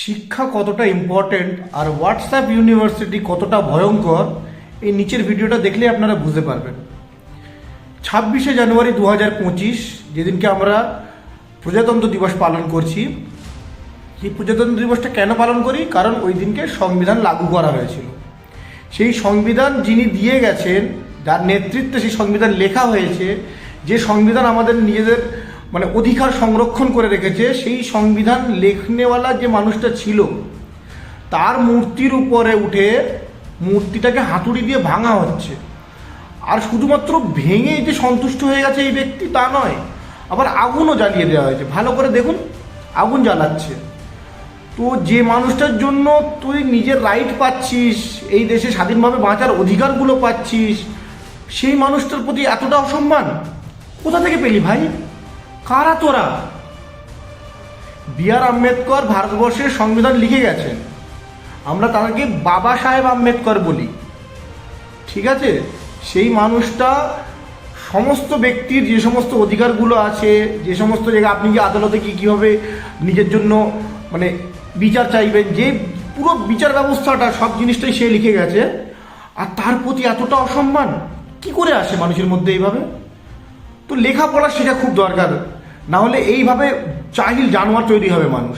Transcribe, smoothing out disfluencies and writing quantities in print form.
শিক্ষা কতটা ইম্পর্টেন্ট আর WhatsApp university কতটা ভয়ঙ্কর এই নিচের ভিডিওটা দেখলে আপনারা বুঝতে পারবেন। 26শে জানুয়ারি 2025 যেদিনকে আমরা প্রজাতন্ত্র দিবস পালন করছি, এই প্রজাতন্ত্র দিবসটা কেন পালন করি? কারণ ওই দিনকে সংবিধান লাগু করা হয়েছিল। সেই সংবিধান যিনি দিয়ে গেছেন, যার নেতৃত্বে সেই সংবিধান লেখা হয়েছে, যে সংবিধান আমাদের নিজেদের অধিকার সংরক্ষণ করে রেখেছে, সেই সংবিধান লেখনেওয়ালা যে মানুষটা ছিল তার মূর্তির উপরে উঠে মূর্তিটাকে হাতুড়ি দিয়ে ভাঙা হচ্ছে। আর শুধুমাত্র ভেঙে যে সন্তুষ্ট হয়ে গেছে এই ব্যক্তি তা নয়, আবার আগুনও জ্বালিয়ে দেওয়া হয়েছে। ভালো করে দেখুন, আগুন জ্বালাচ্ছে। তো যে মানুষটার জন্য তুই নিজের রাইট পাচ্ছিস, এই দেশে স্বাধীনভাবে বাঁচার অধিকারগুলো পাচ্ছিস, সেই মানুষটার প্রতি এতটা অসম্মান কোথা থেকে পেলি ভাই? কারা তোরা? বি আর আম্বেদকর ভারতবর্ষের সংবিধান লিখে গেছেন, আমরা তাকে বাবা সাহেব আম্বেদকর বলি, ঠিক আছে? সেই মানুষটা সমস্ত ব্যক্তির যে সমস্ত অধিকারগুলো আছে, যে সমস্ত জায়গায় আপনি যে আদালতে কীভাবে নিজের জন্য বিচার চাইবেন, যে পুরো বিচার ব্যবস্থাটা, সব জিনিসটাই সে লিখে গেছে। আর তার প্রতি এতটা অসম্মান কি করে আসে মানুষের মধ্যে এইভাবে? তো লেখাপড়া শেখা খুব দরকার, না হলে এইভাবে জাহিল জানোয়ার তৈরি হবে মানুষ।